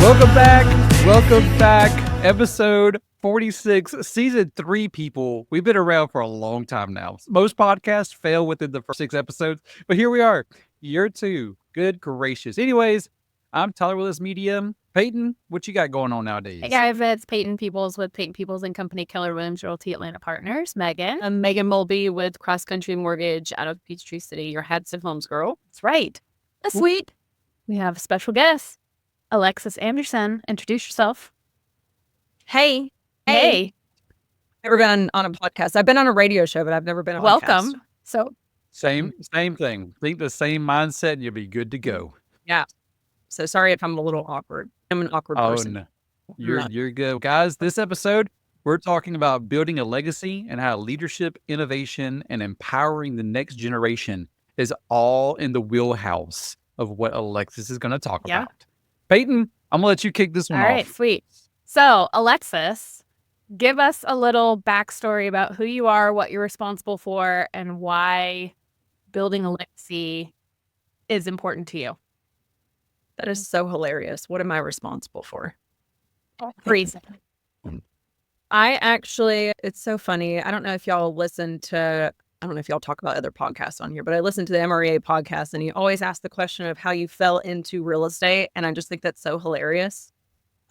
Welcome back. Welcome back. Episode 46, season 3, people. We've been around for a long time now. Most podcasts fail within the first 6 episodes, but here we are, year 2. Good gracious. Anyways, I'm Tyler Willis Medium. Payton, what you got going on nowadays? Hey guys, it's Payton Peoples with Payton Peoples and Company, Keller Williams Realty Atlanta Partners. Megan. I'm Megan Mulby with Cross Country Mortgage out of Peachtree City, your Hudson Homes girl. That's right. This week, we have a special guest, Alexis Anderson. Introduce yourself. Hey. Hey. Never been on a podcast. I've been on a radio show, but I've never been on a podcast. Welcome. So Same thing. Think the same mindset and you'll be good to go. Yeah. So sorry if I'm a little awkward. I'm an awkward person. No. You're good. Guys, this episode, we're talking about building a legacy and how leadership, innovation, and empowering the next generation is all in the wheelhouse of what Alexis is going to talk about. Payton, I'm going to let you kick this one off. All right, sweet. So, Alexis, give us a little backstory about who you are, what you're responsible for, and why building a legacy is important to you. That is so hilarious. What am I responsible for? Reason. It's so funny. I don't know if y'all talk about other podcasts on here, but I listen to the MREA podcast and you always ask the question of how you fell into real estate. And I just think that's so hilarious.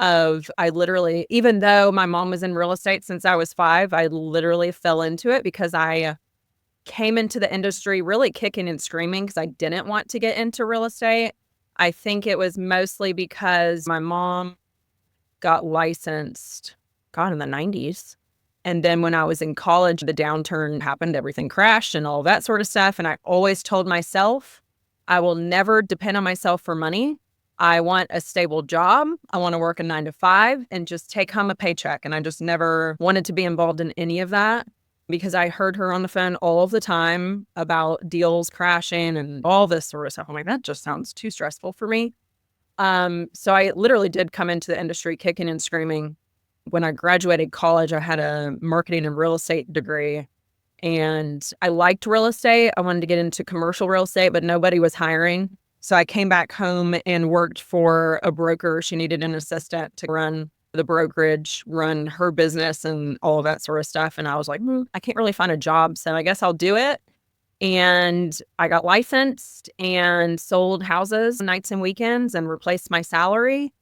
Even though my mom was in real estate since I was 5, I literally fell into it because I came into the industry really kicking and screaming because I didn't want to get into real estate. I think it was mostly because my mom got licensed, in the 90s. And then when I was in college, the downturn happened, everything crashed and all that sort of stuff. And I always told myself, I will never depend on myself for money. I want a stable job. I want to work a 9 to 5 and just take home a paycheck. And I just never wanted to be involved in any of that because I heard her on the phone all of the time about deals crashing and all this sort of stuff. I'm like, that just sounds too stressful for me. So I literally did come into the industry kicking and screaming. When I graduated college, I had a marketing and real estate degree and I liked real estate. I wanted to get into commercial real estate, but nobody was hiring. So I came back home and worked for a broker. She needed an assistant to run the brokerage, run her business and all of that sort of stuff. And I was like, I can't really find a job, so I guess I'll do it. And I got licensed and sold houses nights and weekends and replaced my salary.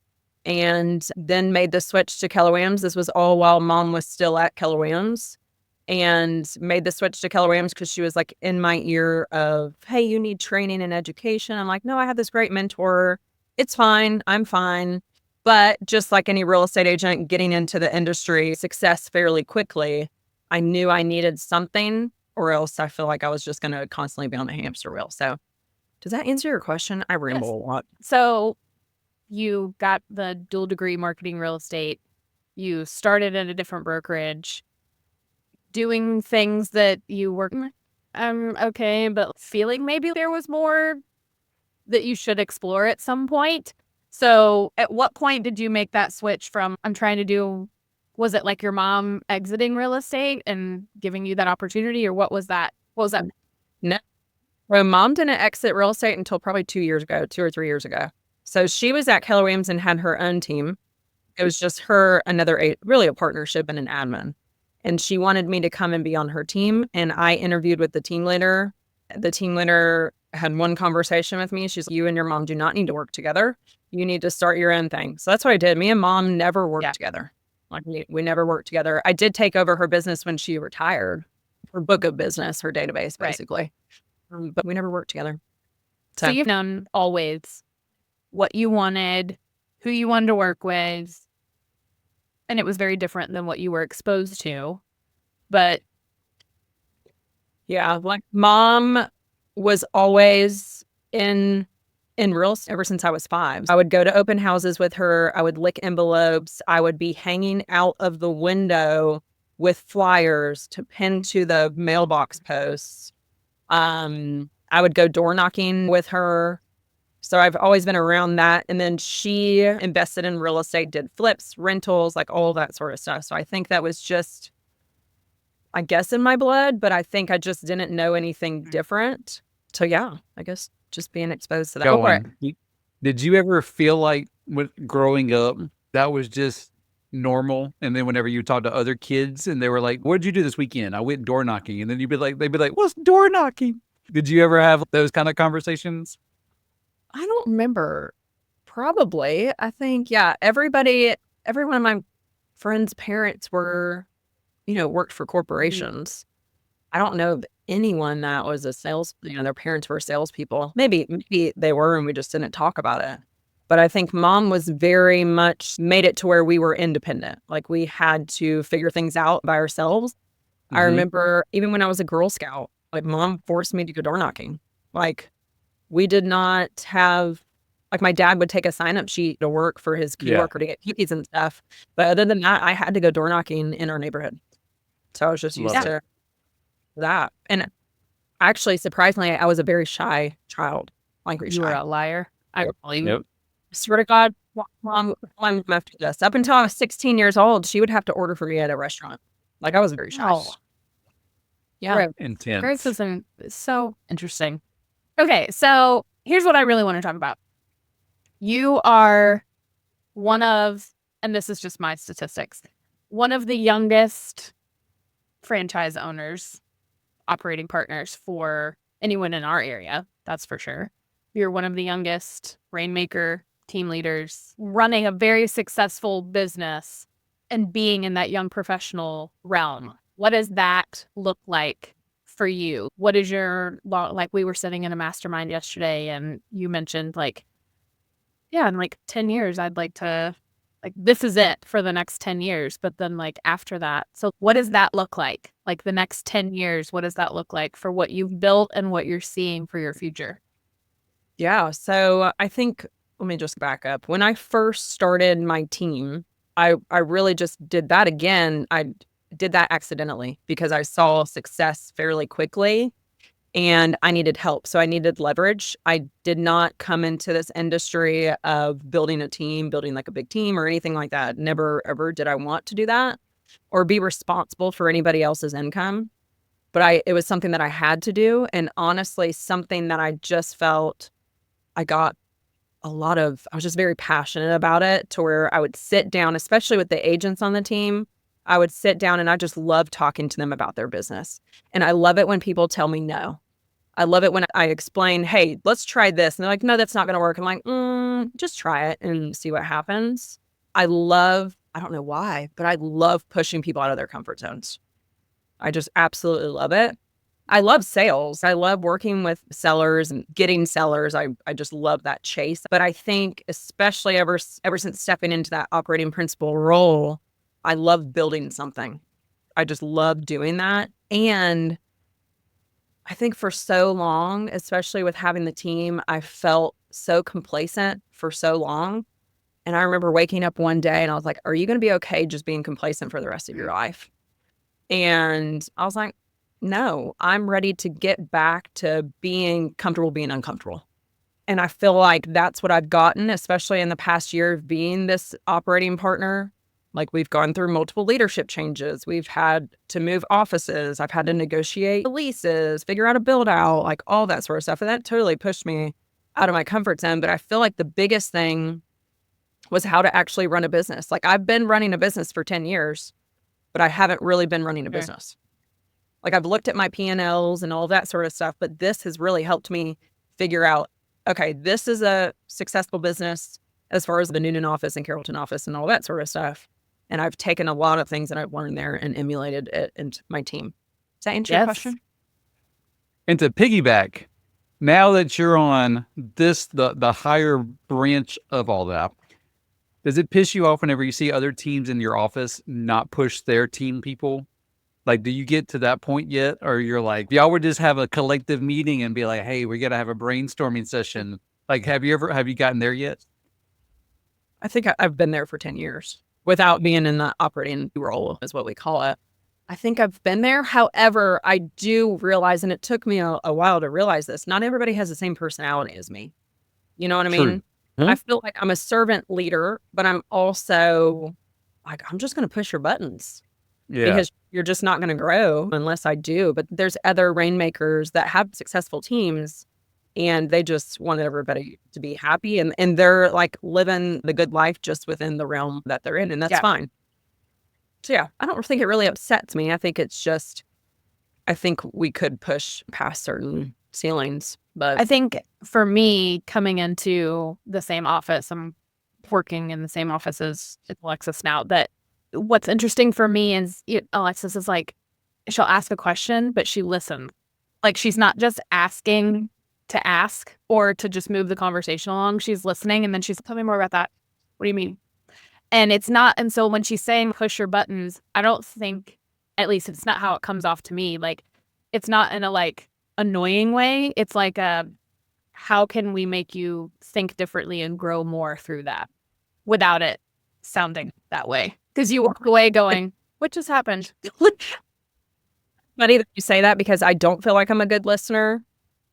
And then made the switch to Keller Williams. This was all while mom was still at Keller Williams. And made the switch to Keller Williams because she was like in my ear of, hey, you need training and education. I'm like, no, I have this great mentor. It's fine. I'm fine. But just like any real estate agent getting into the industry, success fairly quickly, I knew I needed something or else I feel like I was just going to constantly be on the hamster wheel. So does that answer your question? I ramble a lot. So you got the dual degree marketing real estate. You started at a different brokerage, doing things that you were okay, but feeling maybe there was more that you should explore at some point. So at what point did you make that switch from was it like your mom exiting real estate and giving you that opportunity, or what was that? No. Well, mom didn't exit real estate until probably 2 or 3 years ago. So she was at Keller Williams and had her own team. It was just her, really a partnership and an admin. And she wanted me to come and be on her team. And I interviewed with the team leader. The team leader had one conversation with me. She's like, you and your mom do not need to work together. You need to start your own thing. So that's what I did. Me and mom never worked together. Like we never worked together. I did take over her business when she retired, her book of business, her database, basically. Right. But we never worked together. So you've known always what you wanted, who you wanted to work with, and it was very different than what you were exposed to. But yeah, like mom was always in real estate ever since I was 5. I would go to open houses with her. I would lick envelopes. I would be hanging out of the window with flyers to pin to the mailbox posts. I would go door knocking with her. So I've always been around that. And then she invested in real estate, did flips, rentals, like all that sort of stuff. So I think that was just, I guess, in my blood, but I think I just didn't know anything different. So yeah, I guess just being exposed to that. Did you ever feel like growing up, that was just normal. And then whenever you talk to other kids and they were like, "What did you do this weekend?" "I went door knocking." And then they'd be like, "What's door knocking?" Did you ever have those kind of conversations? I don't remember. Probably. I think, yeah, every one of my friends' parents were, worked for corporations. I don't know of anyone that was a their parents were salespeople. Maybe they were and we just didn't talk about it. But I think mom was very much made it to where we were independent. Like we had to figure things out by ourselves. I remember even when I was a Girl Scout, like mom forced me to go door knocking. Like we did not have, like my dad would take a sign-up sheet to work for his coworker to get cookies and stuff. But other than that, I had to go door knocking in our neighborhood. So I was just used to that. And actually, surprisingly, I was a very shy child. Like You were a liar. I believe. Yep. I swear to God, mom left us. Up until I was 16 years old, she would have to order for me at a restaurant. Like I was very shy. Oh. Yeah. Right. Intense. Grace is so interesting. Okay, so here's what I really want to talk about. You are one of, and this is just my statistics, one of the youngest franchise owners, operating partners for anyone in our area. That's for sure. You're one of the youngest rainmaker team leaders running a very successful business and being in that young professional realm. What does that look like for you? What is your, like we were sitting in a mastermind yesterday and you mentioned like, yeah, in like 10 years, I'd like to, like, this is it for the next 10 years. But then like after that, so what does that look like? Like the next 10 years, what does that look like for what you've built and what you're seeing for your future? Yeah. So I think, let me just back up. When I first started my team, I really just did that again. I did that accidentally because I saw success fairly quickly and I needed help. So I needed leverage. I did not come into this industry of building a team, building like a big team or anything like that. Never, ever did I want to do that or be responsible for anybody else's income. But it was something that I had to do. And honestly, something that I just felt I got I was just very passionate about it to where I would sit down, especially with the agents on the team. I would sit down and I just love talking to them about their business. And I love it when people tell me no. I love it when I explain, hey, let's try this. And they're like, no, that's not going to work. I'm like, just try it and see what happens. I don't know why, but I love pushing people out of their comfort zones. I just absolutely love it. I love sales. I love working with sellers and getting sellers. I just love that chase. But I think especially ever since stepping into that operating principal role, I love building something. I just love doing that. And I think for so long, especially with having the team, I felt so complacent for so long. And I remember waking up one day and I was like, are you going to be okay just being complacent for the rest of your life? And I was like, no, I'm ready to get back to being comfortable being uncomfortable. And I feel like that's what I've gotten, especially in the past year of being this operating partner. Like we've gone through multiple leadership changes. We've had to move offices. I've had to negotiate leases, figure out a build out, like all that sort of stuff. And that totally pushed me out of my comfort zone. But I feel like the biggest thing was how to actually run a business. Like I've been running a business for 10 years, but I haven't really been running a business. Like I've looked at my P&Ls and all of that sort of stuff, but this has really helped me figure out, okay, this is a successful business as far as the Noonan office and Carrollton office and all that sort of stuff. And I've taken a lot of things that I've learned there and emulated it into my team. Does that answer your question? And to piggyback, now that you're on the higher branch of all that, does it piss you off whenever you see other teams in your office not push their team people? Like, do you get to that point yet? Or you're like, y'all would just have a collective meeting and be like, hey, we got to have a brainstorming session. Like, have you gotten there yet? I think I've been there for 10 years without being in the operating role is what we call it. I think I've been there. However, I do realize, and it took me a while to realize this, not everybody has the same personality as me. You know what I mean? I feel like I'm a servant leader, but I'm also like, I'm just going to push your buttons. Yeah. Because you're just not going to grow unless I do. But there's other rainmakers that have successful teams and they just want everybody to be happy, and they're like living the good life just within the realm that they're in, and that's fine. So yeah, I don't think it really upsets me. I think it's just, I think we could push past certain ceilings, but I think for me, coming into the same office, I'm working in the same office as Alexis now, that what's interesting for me is Alexis is like, she'll ask a question, but she listens. Like, she's not just asking to ask or to just move the conversation along. She's listening, and then she's, tell me more about that. What do you mean? And it's not, and so when she's saying push your buttons, I don't think, at least it's not how it comes off to me. Like, it's not in a like annoying way. It's like how can we make you think differently and grow more through that without it sounding that way? Because you walk away going, what just happened? funny that you say that, because I don't feel like I'm a good listener.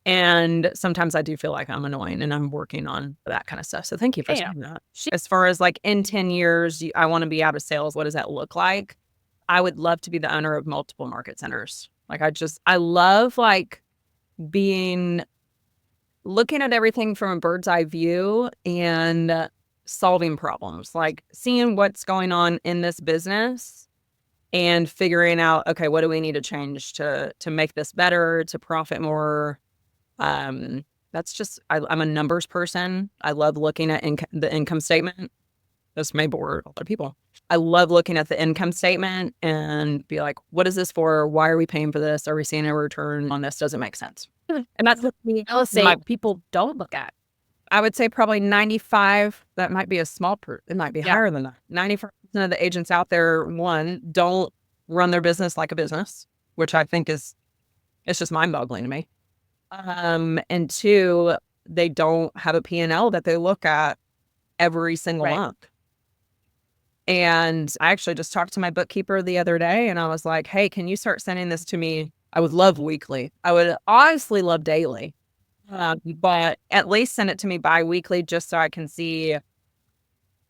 And sometimes I do feel like I'm annoying, and I'm working on that kind of stuff. So thank you for saying that. As far as like in 10 years, I want to be out of sales. What does that look like? I would love to be the owner of multiple market centers. Like, I love like looking at everything from a bird's eye view and solving problems, like seeing what's going on in this business and figuring out, okay, what do we need to change to make this better, to profit more? That's just, I'm a numbers person. I love looking at the income statement. This may bore a lot of people. I love looking at the income statement and be like, what is this for? Why are we paying for this? Are we seeing a return on this? Does it make sense? And that's what real estate people don't look at. I would say probably 95, that might be a small it might be higher than that. 95% of the agents out there, one, don't run their business like a business, which I think it's just mind-boggling to me. And two, they don't have a P&L that they look at every single month. And I actually just talked to my bookkeeper the other day, and I was like, hey, can you start sending this to me? I would love weekly. I would honestly love daily. But at least send it to me bi-weekly, just so I can see.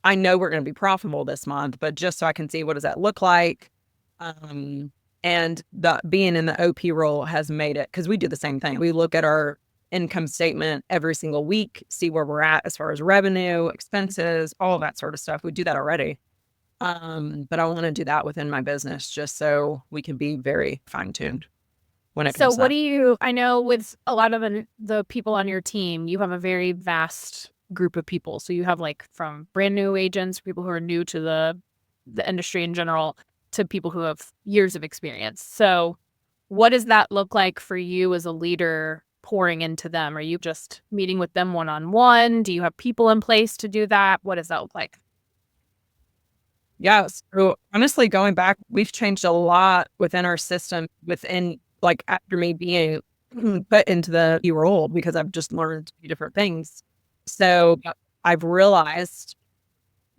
I know we're going to be profitable this month, but just so I can see, what does that look like? And being in the OP role has made it, because we do the same thing. We look at our income statement every single week, see where we're at as far as revenue, expenses, all that sort of stuff. We do that already. But I want to do that within my business, just so we can be very fine-tuned when it comes to that. I know with a lot of the people on your team, you have a very vast group of people. So you have like from brand new agents, people who are new to the industry in general, to people who have years of experience. So what does that look like for you as a leader pouring into them? Are you just meeting with them one-on-one? Do you have people in place to do that? What does that look like? Yeah. So honestly, going back, we've changed a lot within our system, like after me being put into the role, because I've just learned different things. So I've realized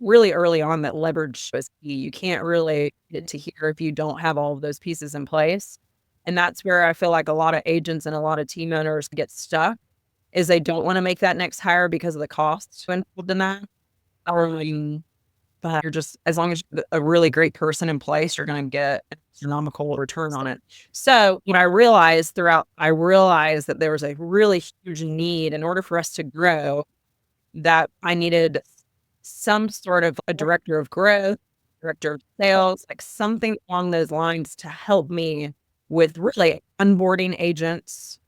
really early on that leverage is key. You can't really get to here if you don't have all of those pieces in place. And that's where I feel like a lot of agents and a lot of team owners get stuck, is they don't want to make that next hire because of the costs involved in that. But you're just, as long as you're a really great person in place, you're going to get an astronomical return on it. So when I realized that there was a really huge need in order for us to grow, that I needed some sort of a director of growth, director of sales, like something along those lines to help me with really onboarding agents,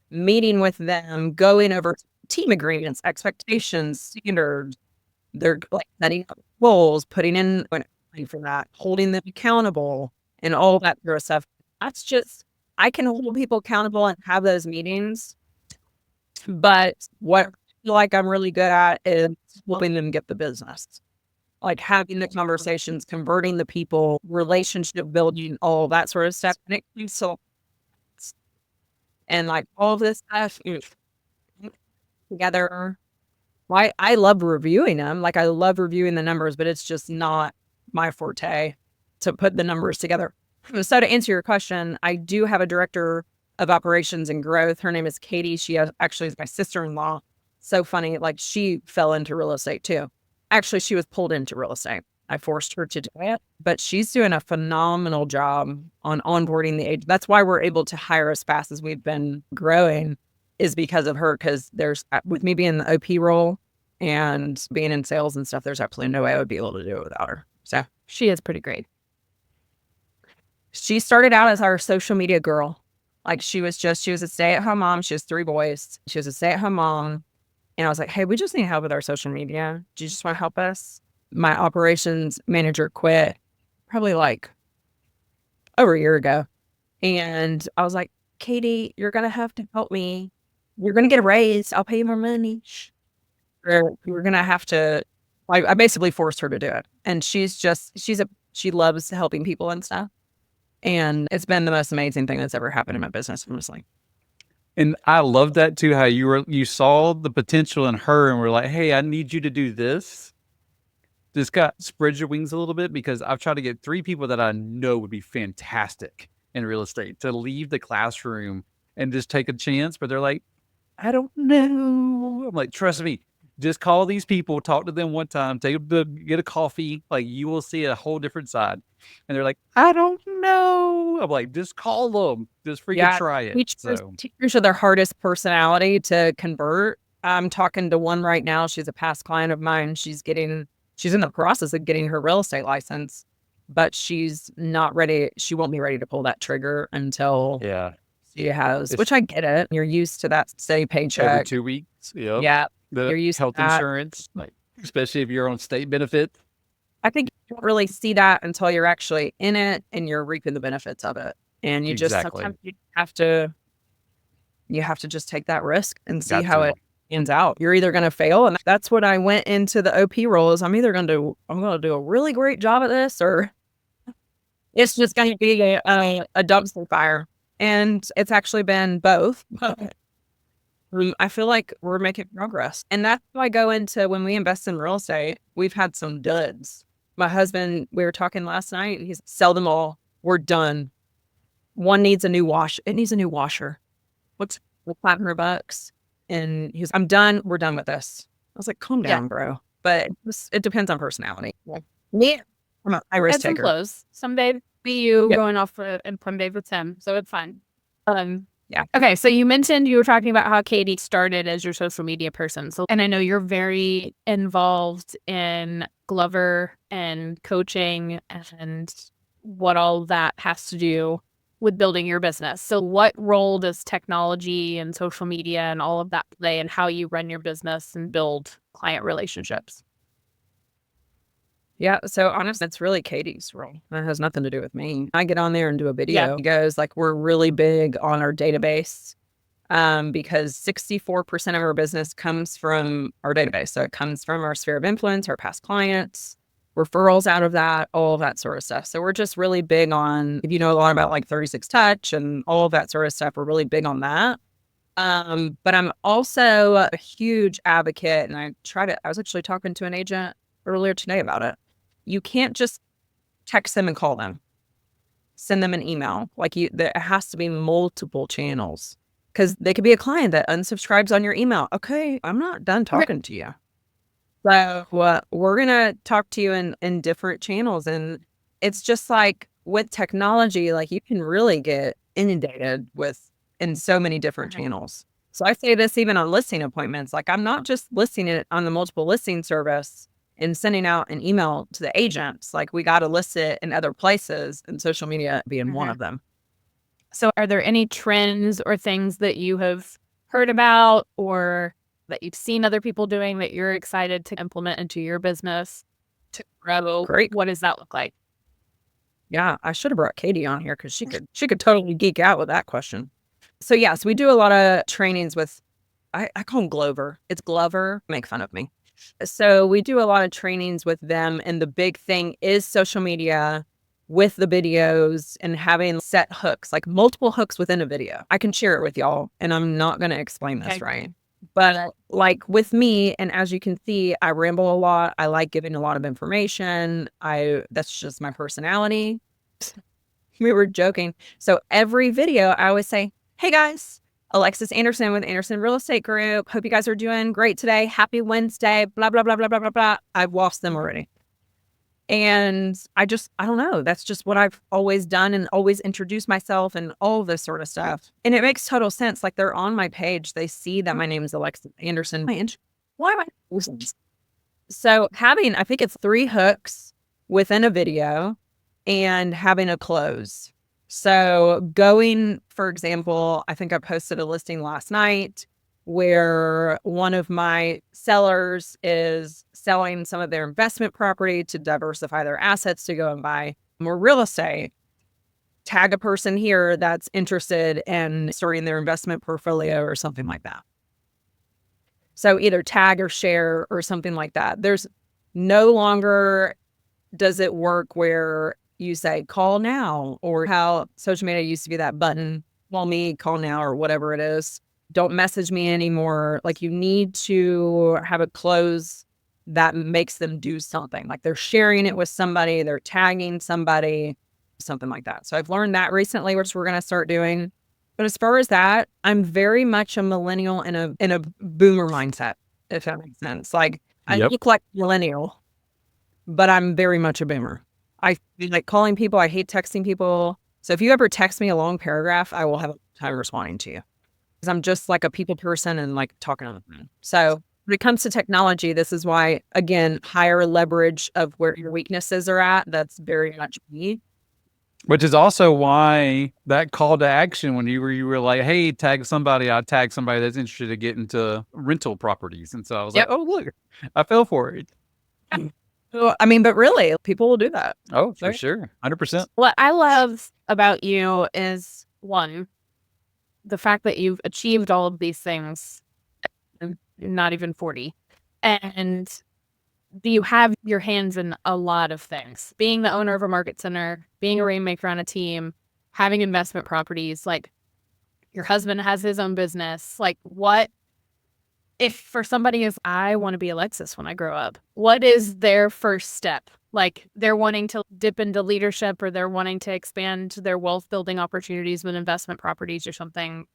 meeting with them, going over team agreements, expectations, standards. They're like setting up goals, putting in money for that, holding them accountable, and all that sort of stuff. That's just, I can hold people accountable and have those meetings. But what I feel like I'm really good at is helping them get the business. Like having the conversations, converting the people, relationship building, all that sort of stuff. And it comes to, and like all of this stuff together. I love reviewing them. Like I love reviewing the numbers, but it's just not my forte to put the numbers together. So to answer your question, I do have a director of operations and growth. Her name is Katie. She actually is my sister-in-law. So funny. Like she fell into real estate too. Actually, she was pulled into real estate. I forced her to do it, but she's doing a phenomenal job on onboarding the agent. That's why we're able to hire as fast as we've been growing, is because of her. Because there's, with me being in the OP role and being in sales and stuff, there's absolutely no way I would be able to do it without her. So She is pretty great. she started out as our social media girl. Like she was a stay-at-home mom. She has 3 boys. She was a stay-at-home mom. And I was like, hey, we just need help with our social media. Do you just want to help us? My operations manager quit probably like over a year ago. And I was like, Katie, you're going to have to help me. You're going to get a raise. I'll pay you more money. Or you're going to have to, I basically forced her to do it. And she loves helping people and stuff. And it's been the most amazing thing that's ever happened in my business. I'm just like, And I love that too, how you saw the potential in her and were like, hey, I need you to do this. Just spread your wings a little bit, because I've tried to get 3 people that I know would be fantastic in real estate to leave the classroom and just take a chance. But they're like, I don't know. I'm like, trust me, just call these people, talk to them one time, get a coffee. Like, you will see a whole different side. And they're like, I don't know. I'm like, just call them. Just freaking try it. Teachers are their hardest personality to convert. I'm talking to one right now. She's a past client of mine. She's in the process of getting her real estate license, but she's not ready. She won't be ready to pull that trigger until she has, which I get it. You're used to that steady paycheck. Every 2 weeks. Yep. Yeah. You're used to health insurance, like, especially if you're on state benefit. I think you don't really see that until you're actually in it and you're reaping the benefits of it. And you sometimes you have to just take that risk and see how it ends out. You're either going to fail, and that's what I went into the OP role is I'm going to do a really great job at this, or it's just going to be a dumpster fire. And it's actually been both. I feel like we're making progress. And that's why I go into when we invest in real estate, we've had some duds. My husband, we were talking last night, and he's sell them all. We're done. One needs a new wash. It needs a new washer. What's $500? And he was, I'm done. We're done with this. I was like, calm down, bro. But it depends on personality. Me, I'm a high risk taker. Some close. Some babe be you going off and some babe with him. So it's fine. Yeah. Okay. So you mentioned you were talking about how Katie started as your social media person. So, and I know you're very involved in Glover and coaching and what all that has to do with building your business. So what role does technology and social media and all of that play in how you run your business and build client relationships? Yeah. So honestly, it's really Katie's role. That has nothing to do with me. I get on there and do a video. Yeah. He goes like, we're really big on our database because 64% of our business comes from our database. So it comes from our sphere of influence, our past clients, referrals out of that, all of that sort of stuff. So we're just really big on, if you know a lot about like 36 Touch and all of that sort of stuff, we're really big on that. But I'm also a huge advocate, and I was actually talking to an agent earlier today about it. You can't just text them and call them, send them an email. There has to be multiple channels, because they could be a client that unsubscribes on your email. Okay, I'm not done talking to you. So we're going to talk to you in different channels. And it's just like with technology, like you can really get inundated in so many different channels. So I say this even on listing appointments. Like I'm not just listing it on the multiple listing service and sending out an email to the agents. Like we got to list it in other places, and social media being one of them. So are there any trends or things that you have heard about or that you've seen other people doing that you're excited to implement into your business to grow? Great. What does that look like? Yeah, I should have brought Katie on here because she could totally geek out with that question. So yes, we do a lot of trainings with, I call them Glover. It's Glover. Make fun of me. So we do a lot of trainings with them, and the big thing is social media with the videos and having set hooks, like multiple hooks within a video. I can share it with y'all, and I'm not going to explain this right. But like with me, and as you can see, I ramble a lot. I like giving a lot of information. That's just my personality. We were joking. So every video I always say, hey guys, Alexis Anderson with Anderson Real Estate Group. Hope you guys are doing great today. Happy Wednesday, blah, blah, blah, blah, blah, blah, blah. I've lost them already. And I don't know. That's just what I've always done and always introduced myself and all this sort of stuff. And it makes total sense. Like they're on my page. They see that my name is Alexis Anderson. Why am I? So having, I think it's 3 hooks within a video and having a close. So going, for example, I think I posted a listing last night where one of my sellers is selling some of their investment property to diversify their assets to go and buy more real estate. Tag a person here that's interested in starting their investment portfolio or something like that. So either tag or share or something like that. There's no longer does it work where you say call now, or how social media used to be that button, call me, call now, or whatever it is. Don't message me anymore. Like you need to have a close that makes them do something. Like they're sharing it with somebody, they're tagging somebody, something like that. So I've learned that recently, which we're going to start doing. But as far as that, I'm very much a millennial in a boomer mindset, if that makes sense. Like I look like a millennial, but I'm very much a boomer. I like calling people. I hate texting people. So if you ever text me a long paragraph, I will have a time responding to you. Because I'm just like a people person and like talking on the phone. So when it comes to technology, this is why, again, higher leverage of where your weaknesses are at. That's very much me. Which is also why that call to action when you were like, hey, tag somebody, I tagged somebody that's interested to get into rental properties. And so I was like, oh, look, I fell for it. Well, I mean, but really, people will do that. Oh, for sure. 100%. What I love about you is, one, the fact that you've achieved all of these things, not even 40. And you have your hands in a lot of things. Being the owner of a market center, being a rainmaker on a team, having investment properties, like your husband has his own business. Like what if for somebody is, I want to be Alexis when I grow up, what is their first step? Like they're wanting to dip into leadership or they're wanting to expand their wealth building opportunities with investment properties or something.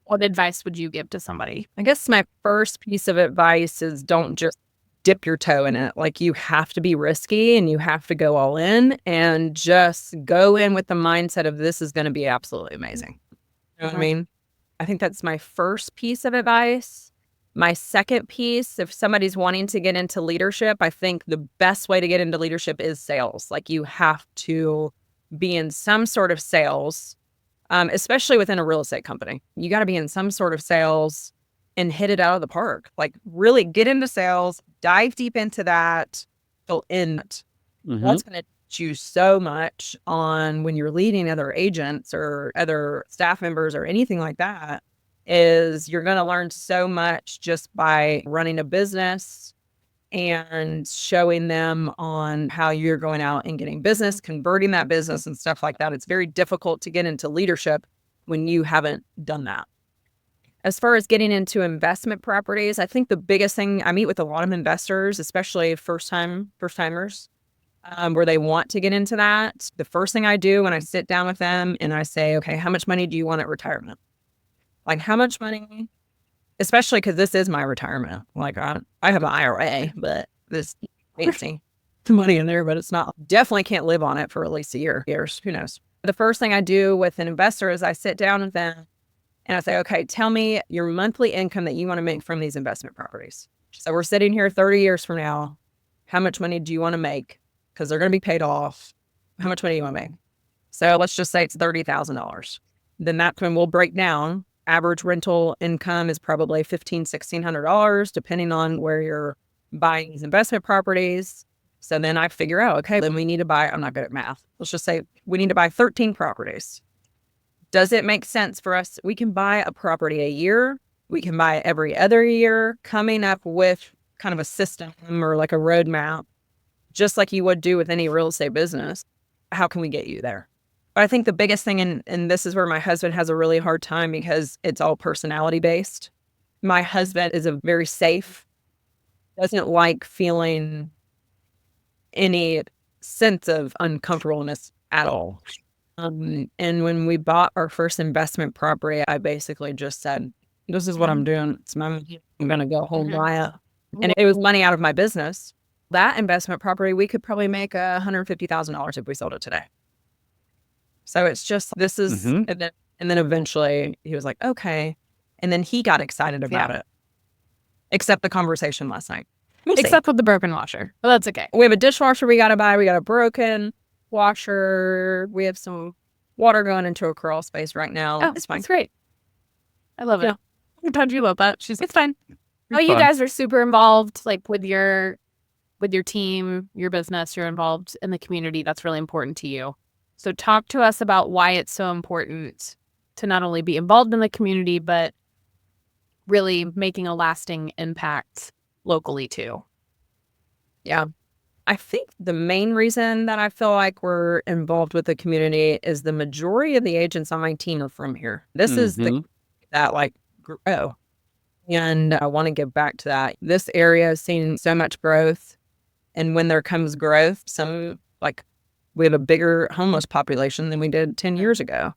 What advice would you give to somebody? I guess my first piece of advice is don't just dip your toe in it. Like you have to be risky and you have to go all in and just go in with the mindset of this is going to be absolutely amazing. You know what I mean? I think that's my first piece of advice. My second piece, if somebody's wanting to get into leadership, I think the best way to get into leadership is sales. Like you have to be in some sort of sales, especially within a real estate company. You got to be in some sort of sales and hit it out of the park. Like really get into sales, dive deep into that, feel in it. That's going to teach you so much on when you're leading other agents or other staff members or anything like that. Is you're going to learn so much just by running a business and showing them on how you're going out and getting business, converting that business and stuff like that. It's very difficult to get into leadership when you haven't done that. As far as getting into investment properties, I think the biggest thing, I meet with a lot of investors, especially first-timers, where they want to get into that. The first thing I do when I sit down with them and I say, okay, how much money do you want at retirement? Like how much money, especially because this is my retirement. Like I have an IRA, but this fancy money in there, but it's not, definitely can't live on it for at least a years, who knows. The first thing I do with an investor is I sit down with them and I say, okay, tell me your monthly income that you want to make from these investment properties. So we're sitting here 30 years from now. How much money do you want to make? Because they're going to be paid off. How much money do you want to make? So let's just say it's $30,000. Then that's when we'll break down. Average rental income is probably $1,500, $1,600, depending on where you're buying these investment properties. So then I figure out, okay, then we need to buy, I'm not good at math. Let's just say we need to buy 13 properties. Does it make sense for us? We can buy a property a year. We can buy every other year, coming up with kind of a system or like a roadmap, just like you would do with any real estate business. How can we get you there? But I think the biggest thing, and this is where my husband has a really hard time because it's all personality based. My husband is a very safe, doesn't like feeling any sense of uncomfortableness at all. And when we bought our first investment property, I basically just said, this is what I'm doing. It's my money. I'm going to go home buy it. And it was money out of my business. That investment property, we could probably make $150,000 if we sold it today. So it's just, this is, Mhm. and then eventually he was like, okay. And then he got excited about it. Except the conversation last night. We'll see. Except with the broken washer. Well, that's okay. We have a dishwasher we got to buy. We got a broken washer. We have some water going into a crawl space right now. Oh, It's fine. That's great. I love Yeah. it. Sometimes you love that. It's fine. Oh, It's you fun. guys are super involved, like with your team, your business. You're involved in the community. That's really important to you. So talk to us about why it's so important to not only be involved in the community, but really making a lasting impact locally too. Yeah. I think the main reason that I feel like we're involved with the community is the majority of the agents on my team are from here. This is Mhm. that like grow. And I want to give back to that. This area has seen so much growth. And when there comes growth, we have a bigger homeless population than we did 10 years ago.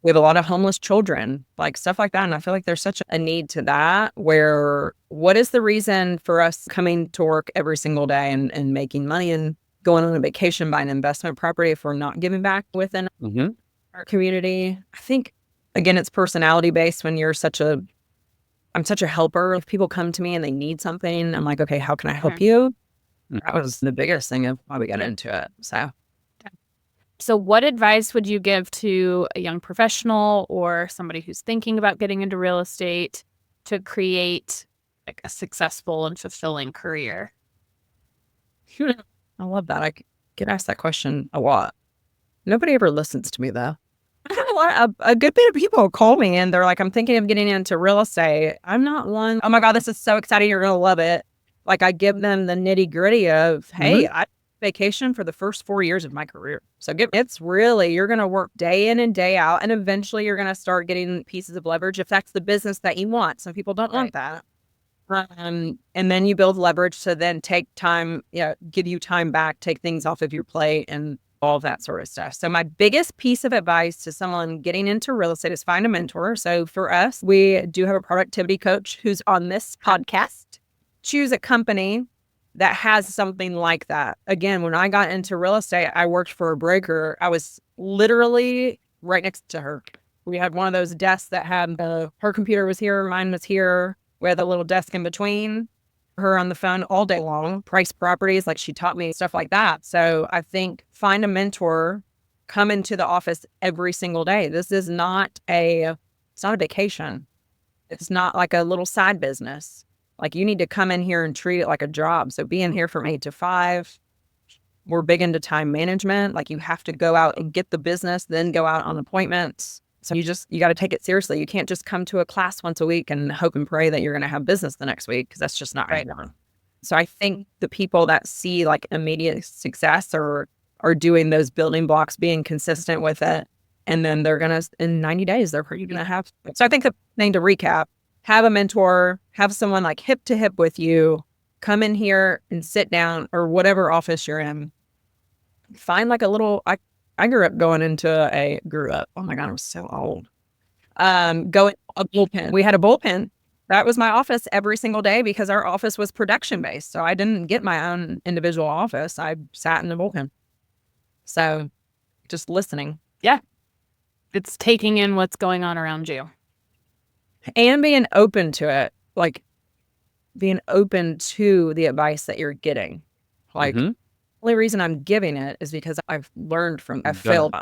We have a lot of homeless children, like stuff like that. And I feel like there's such a need to that, where what is the reason for us coming to work every single day and making money and going on a vacation, buying investment property if we're not giving back within Mhm. our community? I think, again, it's personality based. When I'm such a helper. If people come to me and they need something, I'm like, okay, how can I help you? That was the biggest thing of why we got into it. So what advice would you give to a young professional or somebody who's thinking about getting into real estate to create like a successful and fulfilling career? I love that. I get asked that question a lot. Nobody ever listens to me, though. A good bit of people call me and they're like, I'm thinking of getting into real estate. I'm not one, oh my God, this is so exciting. You're going to love it. Like, I give them the nitty gritty of, hey, I vacation for the first 4 years of my career. So it's really, you're going to work day in and day out. And eventually you're going to start getting pieces of leverage if that's the business that you want. Some people don't want that. And then you build leverage to then take time, give you time back, take things off of your plate and all that sort of stuff. So my biggest piece of advice to someone getting into real estate is find a mentor. So for us, we do have a productivity coach who's on this podcast. Choose a company that has something like that. Again, when I got into real estate, I worked for a broker. I was literally right next to her. We had one of those desks that had her computer was here, mine was here. We had a little desk in between. Her on the phone all day long, price properties, like she taught me stuff like that. So I think find a mentor, come into the office every single day. This is not it's not a vacation. It's not like a little side business. Like, you need to come in here and treat it like a job. So being here from 8 to 5, we're big into time management. Like, you have to go out and get the business, then go out on appointments. So you got to take it seriously. You can't just come to a class once a week and hope and pray that you're going to have business the next week, because that's just not right. So I think the people that see like immediate success are doing those building blocks, being consistent with it. And then they're going to, in 90 days, they're going to have. So I think the thing to recap, have a mentor, have someone like hip to hip with you, come in here and sit down, or whatever office you're in. Find like a little, I grew up. Oh my God, I'm so old. Go in a bullpen. We had a bullpen. That was my office every single day, because our office was production based. So I didn't get my own individual office. I sat in the bullpen. So just listening. Yeah. It's taking in what's going on around you. And being open to it. Like, being open to the advice that you're getting. Like, the only reason I'm giving it is because I've learned from, I've failed.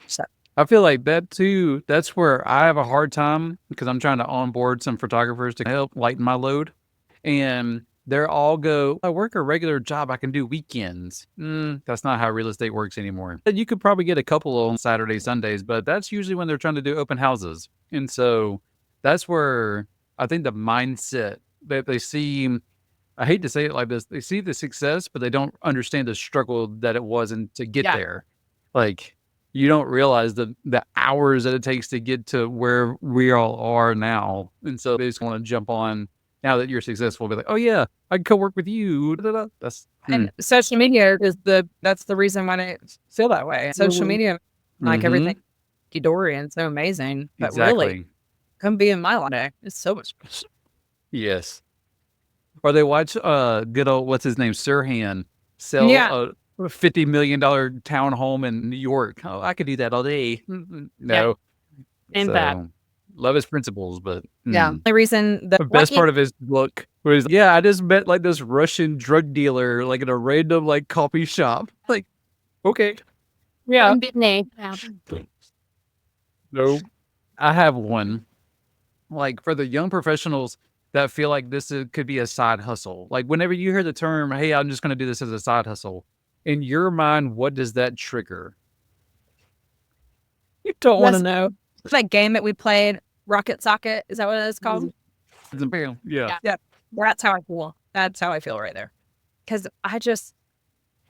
So I feel like that too. That's where I have a hard time, because I'm trying to onboard some photographers to help lighten my load. And they're all go, I work a regular job. I can do weekends. That's not how real estate works anymore. You could probably get a couple on Saturdays, Sundays, but that's usually when they're trying to do open houses. And so that's where I think the mindset that they see, I hate to say it like this, they see the success, but they don't understand the struggle that it wasn't to get there. Like, you don't realize the hours that it takes to get to where we all are now. And so they just want to jump on, now that you're successful, be like, oh yeah, I can co-work with you. That's and social media is that's the reason why I feel that way. Social media, like everything, dory and so amazing, but really, come be in my life. It's so much. Yes. Or they watch good old, what's his name, Sirhan sell Yeah. a $50 million townhome in New York. Oh, I could do that all day. No. And that. So love his principles, but Yeah. The reason that the best part of his look was, yeah, I just met like this Russian drug dealer like in a random like coffee shop. Like, okay. Yeah. No, I have one. Like for the young professionals that feel like could be a side hustle. Like whenever you hear the term, "Hey, I'm just going to do this as a side hustle," in your mind, what does that trigger? you don't want to know. It's that game that we played, Rocket Socket. Is that what it's called? Yeah. Yeah. That's how I feel. That's how I feel right there. Because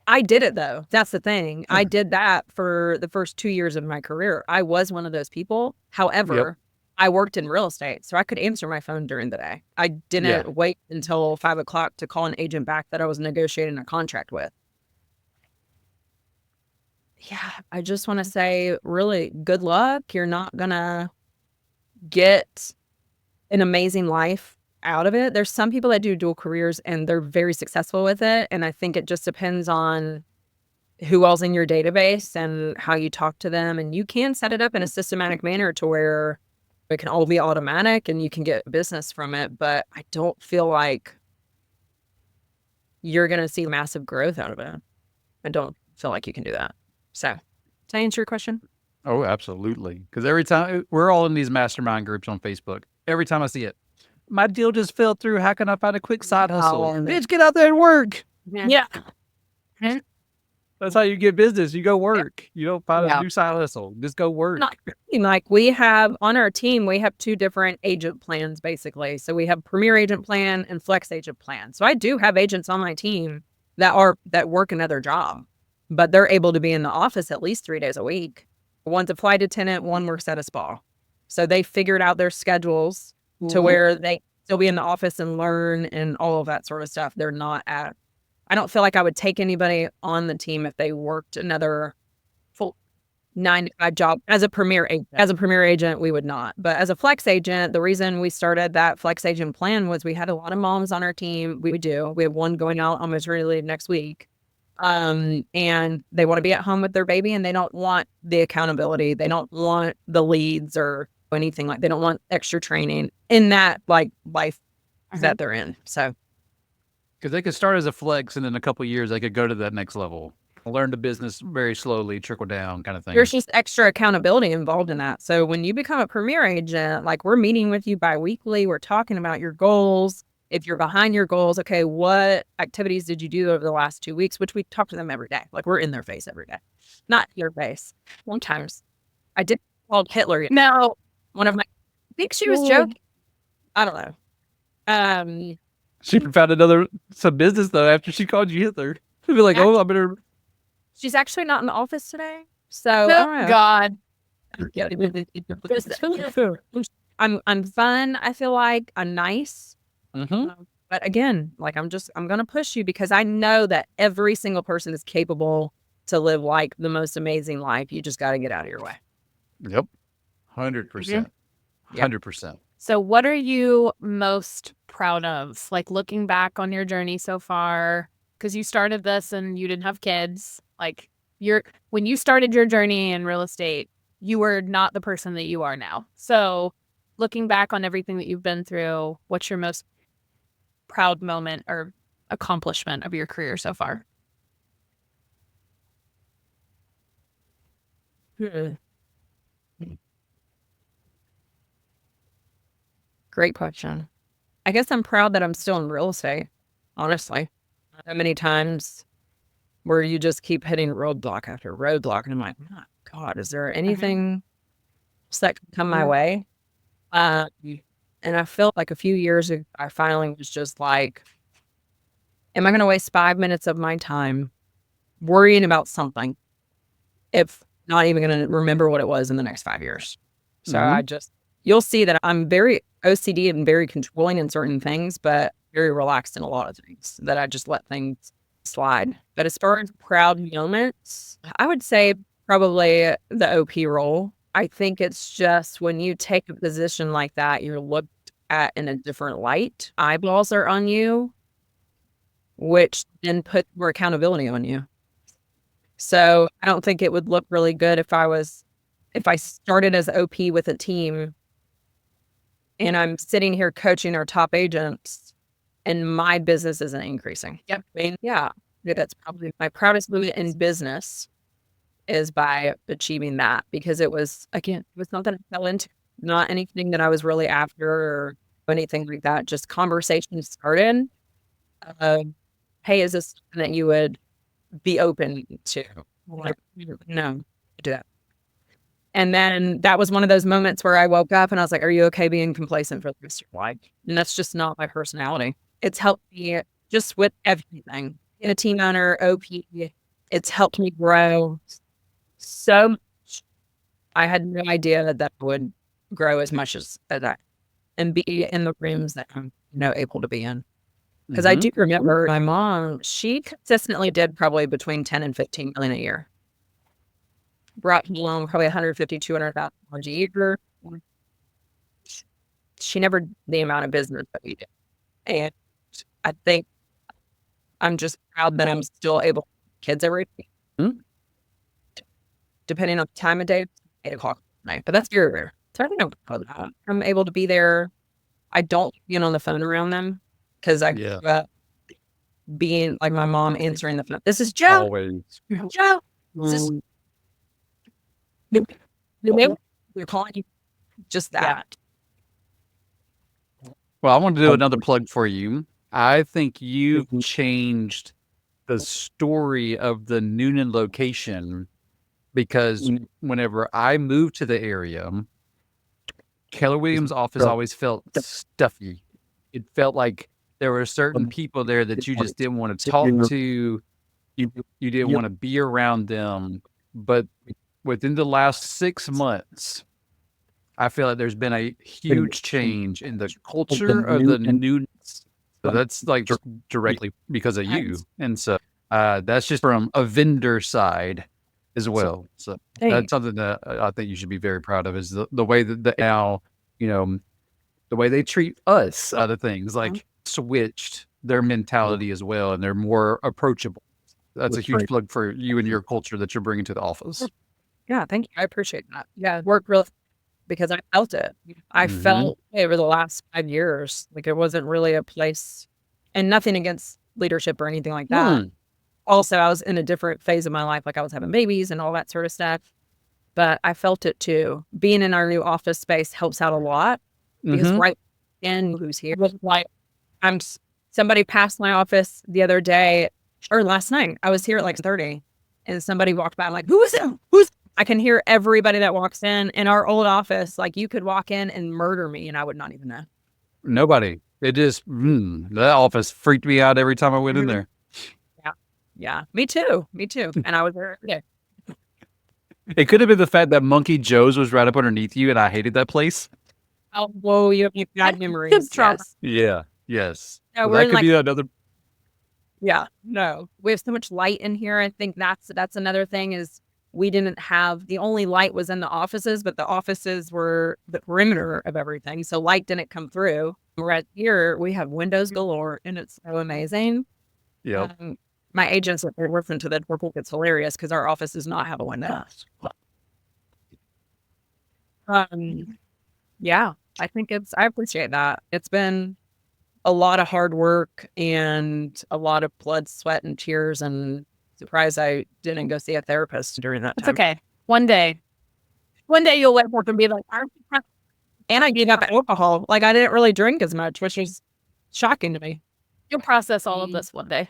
I did it though. That's the thing. I did that for the first 2 years of my career. I was one of those people. However, I worked in real estate, so I could answer my phone during the day. I didn't wait until 5 o'clock to call an agent back that I was negotiating a contract with. Yeah, I just want to say, really, good luck. You're not going to get an amazing life out of it. There's some people that do dual careers and they're very successful with it. And I think it just depends on who all's in your database and how you talk to them. And you can set it up in a systematic manner to where it can all be automatic and you can get business from it. But I don't feel like you're going to see massive growth out of it. I don't feel like you can do that. So, to answer your question? Oh, absolutely. Because every time we're all in these mastermind groups on Facebook, every time I see it, my deal just fell through. How can I find a quick side hustle? Bitch, get out there and work. Yeah. That's how you get business. You go work. You don't find a new side hustle. Just go work. Like we have on our team, we have 2 different agent plans basically. So we have Premier Agent Plan and Flex Agent Plan. So I do have agents on my team that work another job, but they're able to be in the office at least 3 days a week. One's a flight attendant, one works at a spa. So they figured out their schedules to where they still be in the office and learn and all of that sort of stuff. They're not at. I don't feel like I would take anybody on the team if they worked another full 9 to 5 job as a premier agent. As a premier agent, we would not. But as a flex agent, the reason we started that flex agent plan was we had a lot of moms on our team. We do. We have one going out on maternity leave next week. And they want to be at home with their baby and they don't want the accountability. They don't want the leads or anything like, they don't want extra training in that like life that they're in. So. Because they could start as a flex and in a couple of years, they could go to that next level, learn the business very slowly, trickle down kind of thing. There's just extra accountability involved in that. So when you become a premier agent, like we're meeting with you bi-weekly, we're talking about your goals. If you're behind your goals, okay, what activities did you do over the last 2 weeks? Which we talk to them every day. Like we're in their face every day. Not your face. Sometimes. I did called Hitler. No. One of my, I think she was joking. I don't know. She found some business though after she called you Hitler. She'd be like, "Oh, I better." She's actually not in the office today, so oh God. I'm fun. I feel like I'm nice, but again, like I'm gonna push you because I know that every single person is capable to live like the most amazing life. You just got to get out of your way. Yep, 100%, 100%. So what are you most proud of? Like looking back on your journey so far, because you started this and you didn't have kids. Like when you started your journey in real estate, you were not the person that you are now. So looking back on everything that you've been through, what's your most proud moment or accomplishment of your career so far? Great question. I guess I'm proud that I'm still in real estate, honestly. So many times where you just keep hitting roadblock after roadblock. And I'm like, oh, God, is there anything else that can come my way? And I felt like a few years ago, I finally was just like, am I going to waste 5 minutes of my time worrying about something if not even going to remember what it was in the next 5 years? So you'll see that I'm very OCD and very controlling in certain things, but very relaxed in a lot of things that I just let things slide. But as far as proud moments, I would say probably the OP role. I think it's just when you take a position like that, you're looked at in a different light. Eyeballs are on you. which then put more accountability on you. So I don't think it would look really good if I started as OP with a team and I'm sitting here coaching our top agents and my business isn't increasing. Yep. I mean, yeah, that's probably my proudest moment in business is by achieving that, because it was something I fell into, not anything that I was really after or anything like that. Just conversations started. Hey, is this something that you would be open to? Like, no, do that. And then that was one of those moments where I woke up and I was like, are you okay being complacent for the rest of your life? And that's just not my personality. It's helped me just with everything. Being a team owner, OP, it's helped me grow so much. I had no idea that would grow as much as that and be in the rooms that I'm able to be in. Because I do remember my mom, she consistently did probably between 10 and 15 million a year. Brought home probably 150, 200,000 a year. She never did the amount of business that we did. And I think I'm just proud that I'm still able to have kids every day. Depending on the time of day, 8 o'clock at night. But that's very rare. So I don't know. I'm able to be there. I don't get on the phone around them because I grew up being like my mom answering the phone. This is Joe. Always. Joe. This is we're calling you. Just that. Well, I want to do another plug for you. I think you've changed the story of the Noonan location, because whenever I moved to the area, Keller Williams' office always felt stuffy. It felt like there were certain people there that you just didn't want to talk to. You didn't want to be around them. But within the last 6 months, I feel like there's been a huge change in the culture of the Noonan. So that's like just directly because of you. And so that's just from a vendor side as well. So that's something that I think you should be very proud of, is the way that now, the way they treat us, other things like switched their mentality as well. And they're more approachable. That's a huge plug for you and your culture that you're bringing to the office. Yeah, thank you. I appreciate that. Yeah, worked really because I felt it. I felt over the last 5 years like it wasn't really a place, and nothing against leadership or anything like that. Also, I was in a different phase of my life, like I was having babies and all that sort of stuff. But I felt it too. Being in our new office space helps out a lot because right in who's here, like somebody passed my office the other day or last night. I was here at like 30, and somebody walked by. I'm like, who is it? I can hear everybody that walks in our old office. Like you could walk in and murder me and I would not even know. Nobody. It just, that office freaked me out every time I went in there. Yeah. Me too. And I was there every day. It could have been the fact that Monkey Joe's was right up underneath you and I hated that place. Oh, whoa. You have bad memories. Yes. Yes. No, So that could be another. Yeah. No. We have so much light in here. I think that's another thing is we didn't have, the only light was in the offices, but the offices were the perimeter of everything. So light didn't come through. Right here, we have windows galore and it's so amazing. Yeah. My agents are working to the purple. It's hilarious because our office does not have a window. Yeah, I think I appreciate that. It's been a lot of hard work and a lot of blood, sweat, and tears, and surprised I didn't go see a therapist during that time. It's okay. One day you'll wake up and be like, and I gave up alcohol. Like I didn't really drink as much, which was shocking to me. you'll process all of this one day.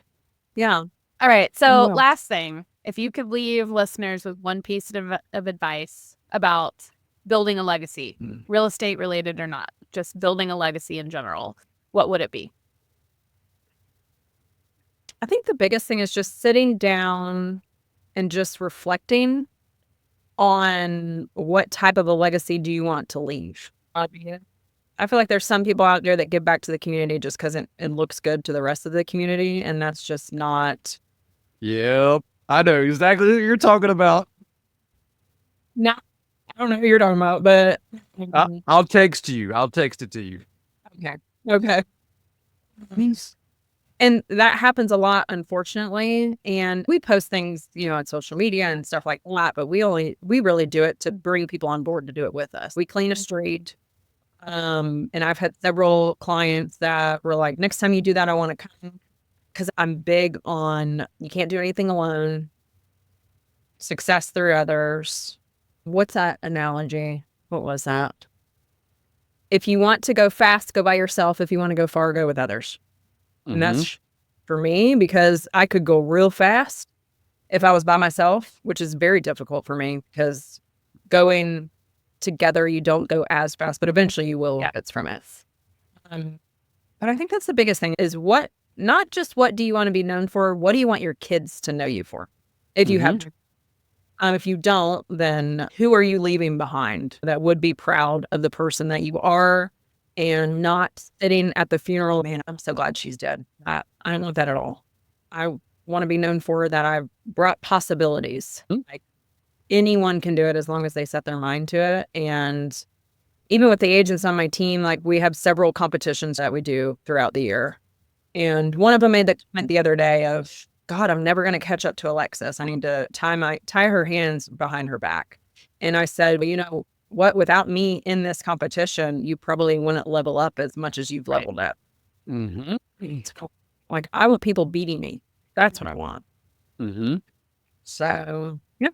Yeah. All right. So last thing, if you could leave listeners with one piece of advice about building a legacy, real estate related or not, just building a legacy in general, what would it be? I think the biggest thing is just sitting down and just reflecting on what type of a legacy do you want to leave. I feel like there's some people out there that give back to the community just because it looks good to the rest of the community, and that's just not. Yep, I know exactly what you're talking about. No, I don't know who you're talking about, but I'll text you. I'll text it to you. Okay. And that happens a lot, unfortunately. And we post things, on social media and stuff like that, but we really do it to bring people on board to do it with us. We clean a street. And I've had several clients that were like, next time you do that, I want to come, because I'm big on, you can't do anything alone. Success through others. What's that analogy? What was that? If you want to go fast, go by yourself. If you want to go far, go with others. And that's for me, because I could go real fast if I was by myself, which is very difficult for me, because going together, you don't go as fast, but eventually you will. Yeah. It's from it. But I think that's the biggest thing is not just what do you want to be known for, what do you want your kids to know you for? If you have to. If you don't, then who are you leaving behind that would be proud of the person that you are and not sitting at the funeral, man, I'm so glad she's dead. I don't want that at all. I want to be known for that I've brought possibilities. Like anyone can do it as long as they set their mind to it. And even with the agents on my team, like we have several competitions that we do throughout the year. And one of them made the comment the other day of, God, I'm never going to catch up to Alexis. I need to tie her hands behind her back. And I said, well, you know what? Without me in this competition, you probably wouldn't level up as much as you've leveled up. Like, I want people beating me. That's what I want. So, yeah.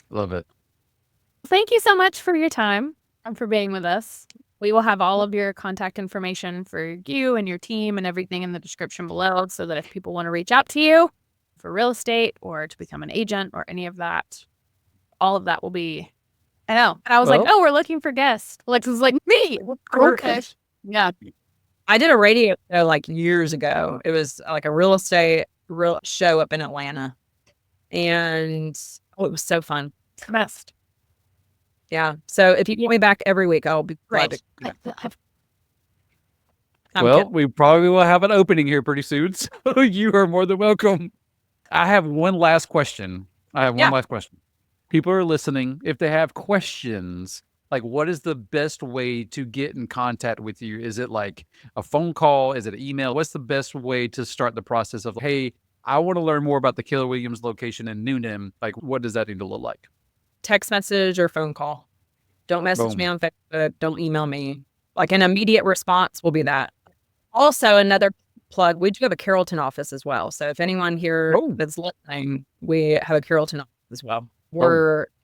Love it. Thank you so much for your time and for being with us. We will have all of your contact information for you and your team and everything in the description below, so that if people want to reach out to you for real estate or to become an agent or any of that, all of that will be. I know. And I was like, oh, we're looking for guests. Alexis was like, me. Okay. Yeah. I did a radio show like years ago. It was like a real estate show up in Atlanta. And it was so fun. It's the best. Yeah. So if you get me back every week, I'll be glad to. Well, we probably will have an opening here pretty soon. So you are more than welcome. I have one last question. People are listening. If they have questions, like what is the best way to get in contact with you? Is it like a phone call? Is it an email? What's the best way to start the process of, hey, I want to learn more about the Keller Williams location in Noonan. Like, what does that need to look like? Text message or phone call. Don't message me on Facebook. Don't email me. Like an immediate response will be that. Also, another plug, we do have a Carrollton office as well. So if anyone here that's listening, we have a Carrollton office as well.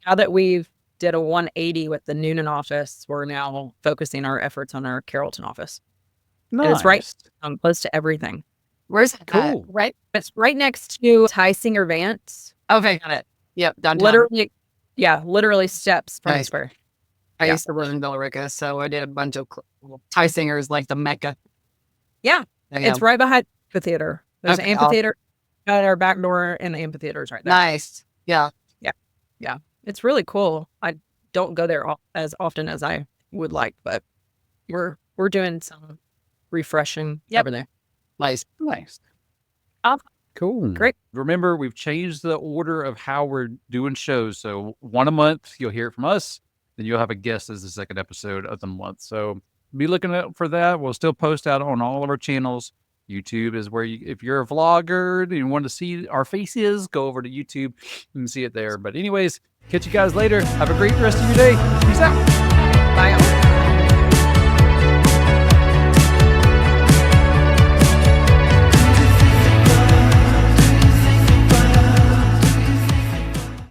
Now that we've did a 180 with the Noonan office, we're now focusing our efforts on our Carrollton office. Nice. And it's right close to everything. Where's it? Cool. Right. It's right next to Ty Singer Vance. Okay, got it. Yep, downtown. Literally steps from Square. I used to live in Billerica, so I did a bunch of Ty Singers, like the Mecca. Yeah. It's right behind the amphitheater. There's an amphitheater at our back door, and the amphitheater is right there. Nice. Yeah. It's really cool. I don't go there as often as I would like, but we're doing some refreshing over there. Nice. Cool. Great. Remember, we've changed the order of how we're doing shows. So one a month, you'll hear it from us. Then you'll have a guest as the second episode of the month. So be looking out for that. We'll still post out on all of our channels. YouTube is where if you're a vlogger and you want to see our faces, go over to YouTube. You can see it there. But anyways, catch you guys later. Have a great rest of your day. Peace out. Bye.